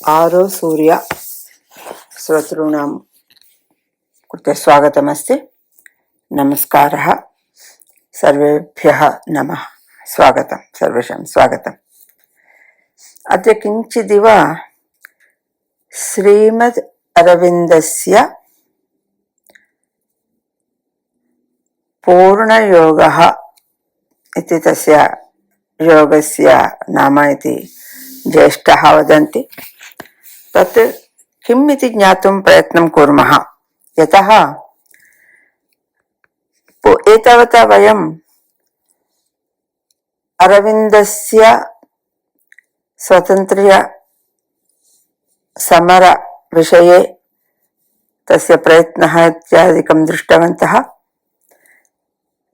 आरो सूर्य श्रोतॄणां कृते स्वागतमस्ति। नमस्कारः, सर्वेभ्यः नमः। स्वागतं, सर्वेषां स्वागतम्। अद्य किञ्चिदिव श्रीमद् अरविन्दस्य पूर्णयोगः इति तस्य योगस्य नाम इति ज्येष्ठः वदन्ति। तत् किम् इति ज्ञातुं प्रयत्नं कुर्मः। यतः एतावता वयम् अरविन्दस्य स्वातन्त्र्य समर विषये तस्य प्रयत्नः इत्यादिकं दृष्टवन्तः।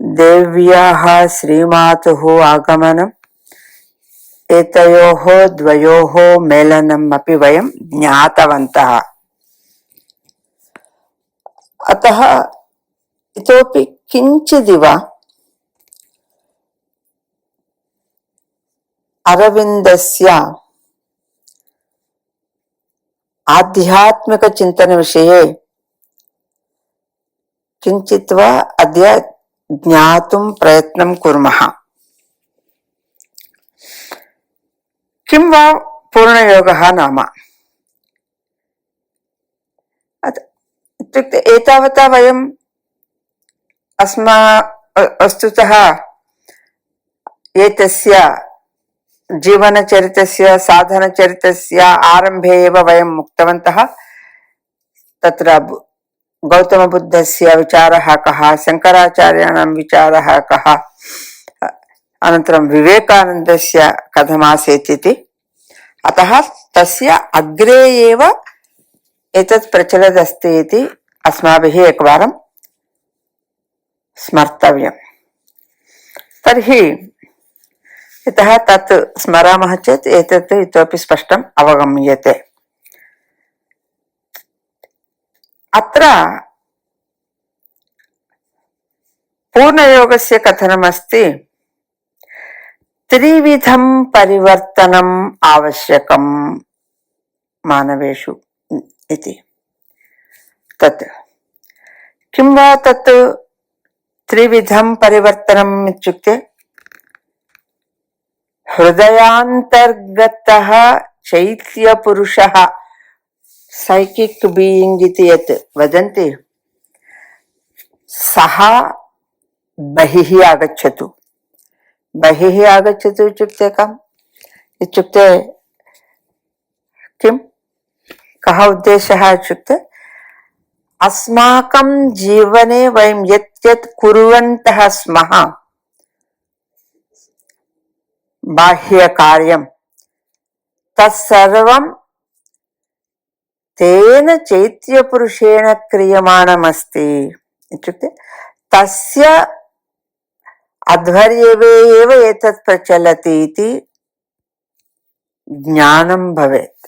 देव्याः श्रीमातुः आगमनम्, एतयोः द्वयोः मेलनम् अपि वयं ज्ञातवन्तः। अतः इतोपि किञ्चिदिव अरविन्दस्य आध्यात्मिकचिन्तनविषये किञ्चित् वा अद्य ज्ञातुं प्रयत्नं कुर्मः। किं वा पूर्णयोगः नाम? इत्युक्ते एतावता वयम् वस्तुतः एतस्य जीवनचरितस्य साधनचरितस्य आरम्भे एव वयम् उक्तवन्तः। तत्र गौतमबुद्धस्य विचारः कः, शङ्कराचार्याणां विचारः कः, अनन्तरं विवेकानन्दस्य कथमासीत् इति। अतः तस्य अग्रे एव एतत् प्रचलदस्ति इति अस्माभिः एकवारं स्मर्तव्यम्। तर्हि यतः तत् स्मरामः चेत् एतत् इतोपि स्पष्टम् अवगम्यते। अत्र पूर्णयोगस्य कथनमस्ति, त्रिविधं परिवर्तनम् आवश्यकम् मानवेषु इति। तत् किं वा तत् त्रिविधं परिवर्तनम् इत्युक्ते, हृदयान्तर्गतः चैत्यपुरुषः, सैकिक् बीइंग् इति यत् वदन्ति, सः बहिः आगच्छतु। बहिः आगच्छतु इत्युक्ते कम् इत्युक्ते किं, कः उद्देशः इत्युक्ते, अस्माकं जीवने वयं यत् यत् कुर्वन्तः स्मः बाह्यकार्यं, तत्सर्वं तेन चैत्यपुरुषेण क्रियमाणमस्ति। इत्युक्ते तस्य अध्वर्यवे एव एतत् प्रचलति इति ज्ञानं भवेत्।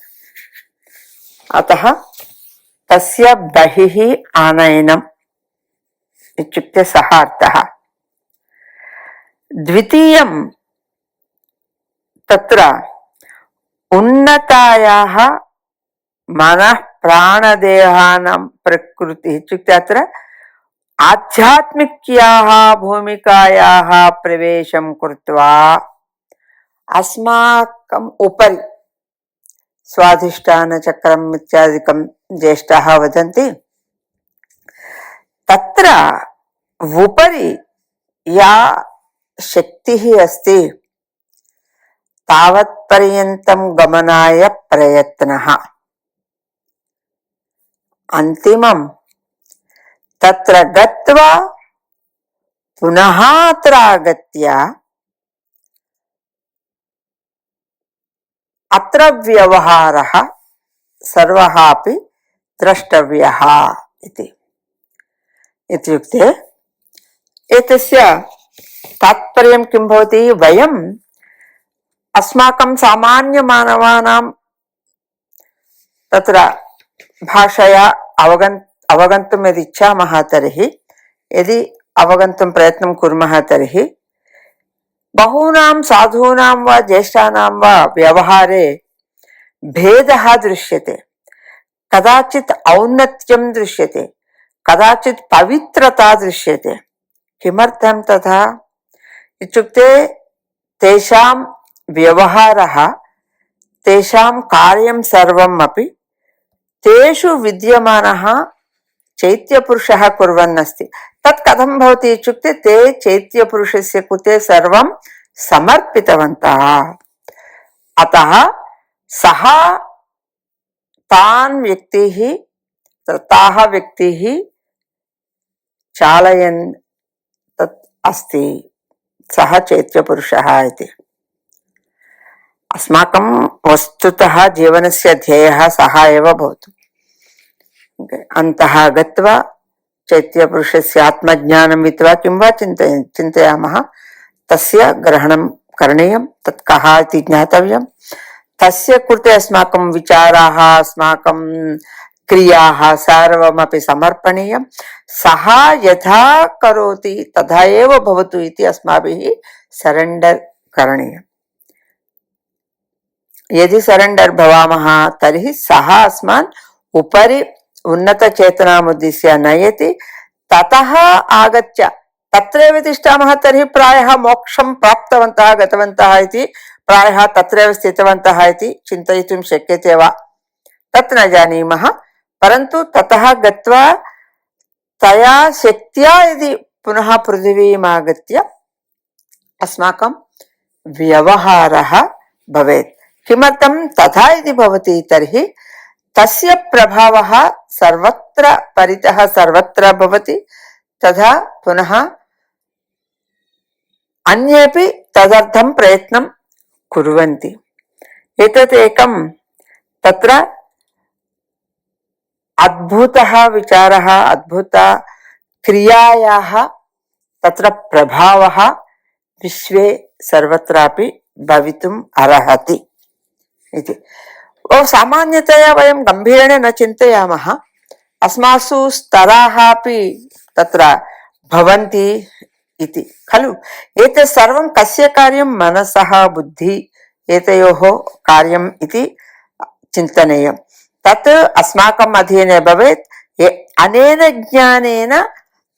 अतः तस्य बहिः आनयनम् इत्युक्ते सः अर्थः। द्वितीयं, तत्र उन्नतायाः मनः प्राणदेहानां प्रकृतिः इत्युक्ते अत्र आध्यात्मिक्याः भूमिकायाः प्रवेशं कृत्वा अस्माकम् उपरि स्वाधिष्ठानचक्रम् इत्यादिकं ज्येष्ठाः वदन्ति, तत्र उपरि या शक्तिः अस्ति तावत्पर्यन्तं गमनाय प्रयत्नः। अन्तिमं तत्र गत्वा पुनः अत्र आगत्य अत्र व्यवहारः सर्वः अपि द्रष्टव्यः इति। इत्युक्ते एतस्य तात्पर्यं किं भवति, वयम् अस्माकं सामान्यमानवानां तत्र भाषया अवगन्तुं यदि इच्छामः तर्हि, यदि अवगन्तुं प्रयत्नं कुर्मः तर्हि बहूनां साधूनां वा ज्येष्ठानां वा व्यवहारे भेदः दृश्यते, कदाचित् औन्नत्यं दृश्यते, कदाचित् पवित्रता दृश्यते. किमर्थं तथा इत्युक्ते तेषां व्यवहारः, तेषां कार्यं सर्वम् अपि तेषु विद्यमानः चैत्यपुरुषः कुर्वन् अस्ति. तत् कथं भवति इत्युक्ते ते चैत्यपुरुषस्य कृते सर्वं समर्पितवन्तः. अतः सः तान् व्यक्तिः, ताः व्यक्तिः चालयन् तत् अस्ति, सः चैत्यपुरुषः इति. अस्माकं वस्तुतः जीवनस्य ध्येयः सः एव भवतु. अन्तः गत्वा चैत्यपुरुषस्य आत्मज्ञानं वित्वा किं वा चिन्तयामः, तस्य ग्रहणं करणीयं. तत् कः इति ज्ञातव्यं. तस्य कृते अस्माकं विचाराः, अस्माकं क्रियाः सर्वमपि समर्पणीयं. सः यथा करोति तथा एव भवतु इति अस्माभिः सरेण्डर् करणीयम्. यदि सरेण्डर् भवामः तर्हि सः अस्मान् उपरि उन्नतचेतनामुद्दिश्य नयति. ततः आगत्य तत्रैव तिष्ठामः तर्हि प्रायः मोक्षं प्राप्तवन्तः गतवन्तः इति, प्रायः तत्रैव स्थितवन्तः इति चिन्तयितुं शक्यते वा, तत् न जानीमः. परन्तु ततः गत्वा तया शक्त्या यदि पुनः पृथिवीम् आगत्य अस्माकं व्यवहारः भवेत्. किमर्थं तथा यदि भवति तर्हि तस्य प्रभावः सर्वत्र परितः सर्वत्र भवति. तथा पुनः अन्येपि तदर्थं प्रयत्नं कुर्वन्ति. एतत् एकं तत्र अद्भुतः विचारः, अद्भुत क्रियायाः तत्र प्रभावः विश्वे सर्वत्रापि भवितुम् अर्हति इति. सामान्यतया वयं गम्भीरेण न चिन्तयामः. अस्मासु स्तराः अपि तत्र भवन्ति इति खलु. एतत् सर्वं कस्य कार्यं? मनसः बुद्धि एतयोः कार्यम् इति चिन्तनीयं. तत् अस्माकम् अधीने भवेत्. अनेन ज्ञानेन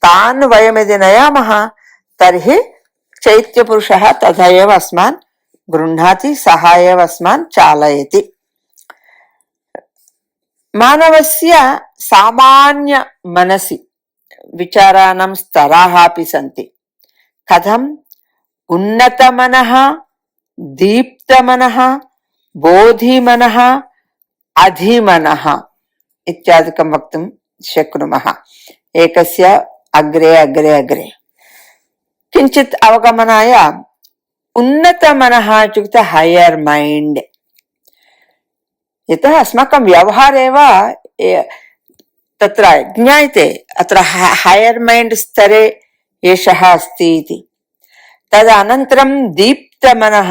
तान् वयं यदि नयामः तर्हि चैत्यपुरुषः तथा एव अस्मान् गृह्णाति, सः एव अस्मान् चालयति. मानवस्य सामान्य मनसि विचाराणां स्तराः अपि सन्ति. कथम्? उन्नतमनः, दीप्तमनः, बोधिमनः, अधिमनः इत्यादिकं वक्तुं शक्नुमः. एकस्य अग्रे अग्रे अग्रे किञ्चित् अवगमनाय उन्नतमनः इत्युक्ते हयर् मैण्ड्. यतः अस्माकं व्यवहारे एव तत्र ज्ञायते अत्र हयर् मैण्ड् स्तरे एषः अस्ति इति. तदनन्तरं दीप्तमनः,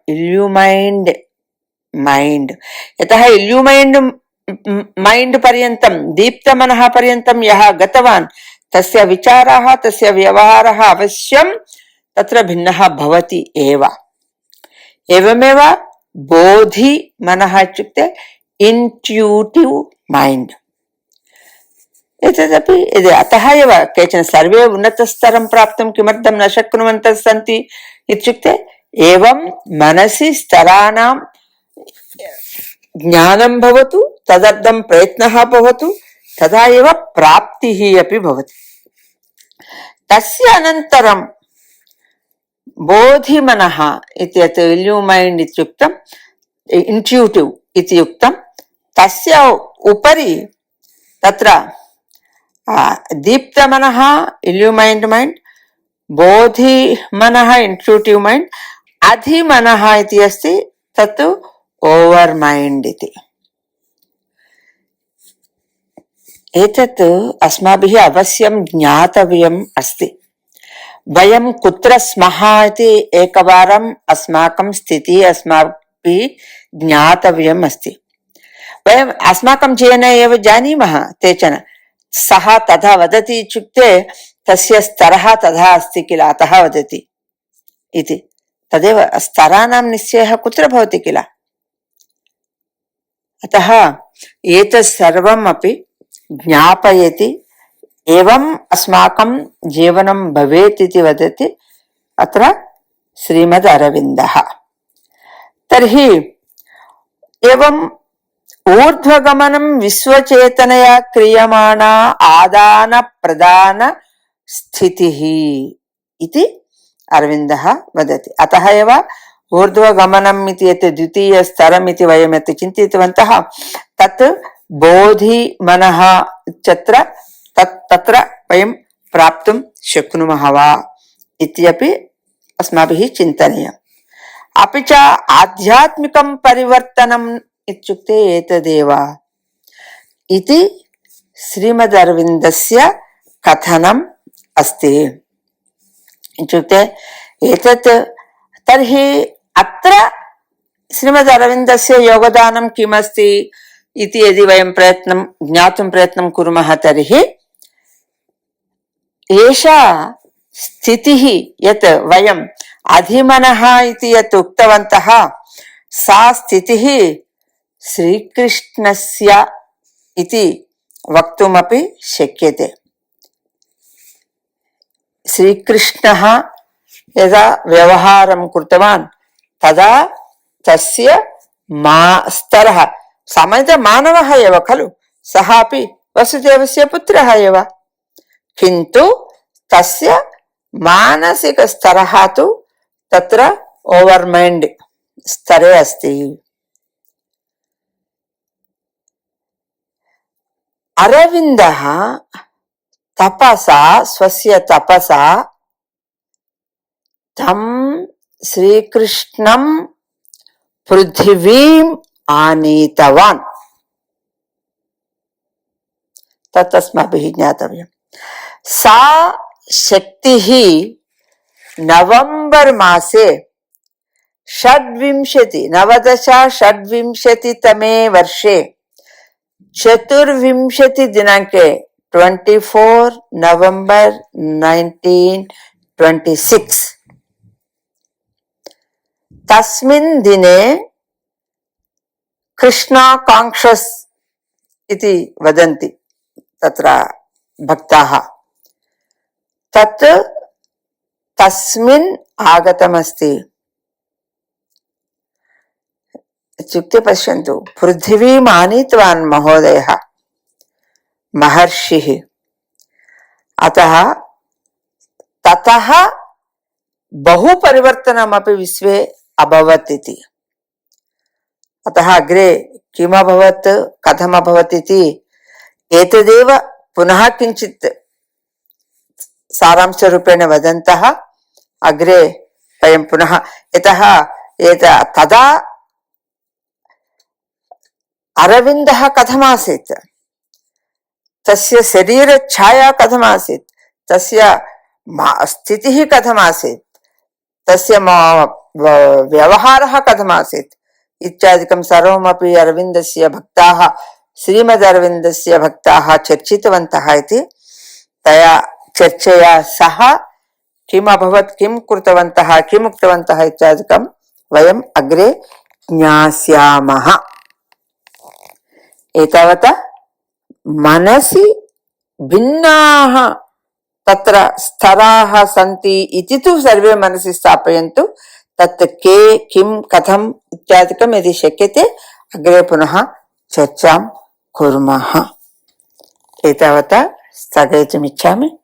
इल्यूमैन्ड् मैण्ड्. यतः इल्यूमैन्ड् मैण्ड् पर्यन्तं, दीप्तमनः पर्यन्तं यः गतवान् तस्य विचाराः, तस्य व्यवहारः अवश्यं तत्र भिन्नः भवति एव. एवमेव बोधि मनः इत्युक्ते इन्ट्यूटिव् मैण्ड्. एतदपि अतः एव केचन सर्वे उन्नतस्तरं प्राप्तुं किमर्थं न शक्नुवन्तः सन्ति इत्युक्ते एवं मनसि स्तराणां ज्ञानं भवतु, तदर्थं प्रयत्नः भवतु, तदा एव प्राप्तिः अपि भवति. तस्य अनन्तरं बोधिमनः इत्यत् इल्यूमैन्ड् इत्युक्तं, इन्ट्यूटिव् इति उक्तं. तस्य उपरि तत्र दीप्तमनः इल्यूमैन्ड् मैण्ड्, बोधिमनः इन्ट्यूटिव् मैण्ड्, अधिमनः इति अस्ति, तत् ओवर् मैण्ड् इति. एतत् अस्माभिः अवश्यं ज्ञातव्यम् अस्ति. वयं कुत्र स्मः इति एकवारम् अस्माकं स्थितिः अस्माभिः ज्ञातव्यम् अस्ति. वयम् अस्माकं जीवने एव जानीमः केचन, सः तथा वदति इत्युक्ते तस्य स्तरः तथा अस्ति किल, अतः वदति इति. तदेव स्तराणां निश्चयः कुत्र भवति किल. अतः एतत् सर्वमपि ज्ञापयति, एवम् अस्माकं जीवनं भवेत् इति वदति अत्र श्रीमद् अरविन्दः। तर्हि एवम् ऊर्ध्वगमनं विश्वचेतनया क्रियमाणा आदान प्रदान स्थितिः इति अरविन्दः वदति। अतः एव ऊर्ध्वगमनम् इति यत् द्वितीयस्तरम् इति वयं यत् चिन्तितवन्तः तत् बोधि मनः इत्यत्र तत्र वयं प्राप्तुं शक्नुमः वा इत्यपि अस्माभिः चिन्तनीयम्। अपि च आध्यात्मिकं परिवर्तनम् इत्युक्ते एतदेव इति श्रीमदरविन्दस्य कथनम् अस्ति। इत्युक्ते एतत् तर्हि अत्र श्रीमदरविन्दस्य योगदानं किमस्ति इति यदि वयं ज्ञातुं प्रयत्नं कुर्मः तर्हि एषा स्थितिः यत् वयम् अधिमनः इति यत् उक्तवन्तः सा स्थितिः श्रीकृष्णस्य इति वक्तुमपि शक्यते। श्रीकृष्णः यदा व्यवहारं कृतवान् तदा तस्य स्तरः सामान्यतः मानवः एव खलु, सः अपि वसुदेवस्य पुत्रः एव, किन्तु तस्य मानसिकस्तरः तु तत्र ओवर् मैण्ड् स्तरे अस्ति। अरविन्दः तपसा स्वस्य तपसा तं श्रीकृष्णं पृथिवीम् आनीतवान्। तत् अस्माभिः ज्ञातव्यम्। सा शक्तिः नवंबर मासे 1926 तमे वर्षे 24 दिनांके 24 नवंबर 1926 तस्मिन् दिने कृष्णा कांक्षस् इति वदन्ति तत्र भक्ताः, तत् तस्मिन् आगतमस्ति। इत्युक्ते पश्यन्तु, पृथिवीम् आनीतवान् महोदयः महर्षिः। अतः ततः बहु परिवर्तनमपि विश्वे अभवत् इति। अतः अग्रे किमभवत् कथमभवत् इति एतदेव पुनः किञ्चित् सारांशरूपेण वदन्तः अग्रे वयं पुनः, यतः तदा अरविन्दः कथमासीत्, तस्य शरीरछाया कथमासीत्, तस्य स्थितिः कथमासीत्, तस्य व्यवहारः कथमासीत् इत्यादिकं सर्वमपि अरविन्दस्य भक्ताः, श्रीमदरविन्दस्य भक्ताः चर्चितवन्तः इति। तया चर्चया सह किम् अभवत्, किं कृतवन्तः, किम् उक्तवन्तः इत्यादिकं वयम् अग्रे ज्ञास्यामः। एतावता मनसि भिन्नाः तत्र स्तराः सन्ति इति तु सर्वे मनसि स्थापयन्तु। तत् के किं कथम् इत्यादिकं यदि शक्यते अग्रे पुनः चर्चां कुर्मः। एतावता स्थगयितुमिच्छामि।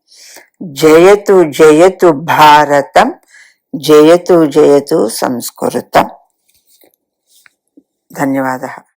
जयतु जयतु भारतं, जयतु जयतु संस्कृतम्। धन्यवादः।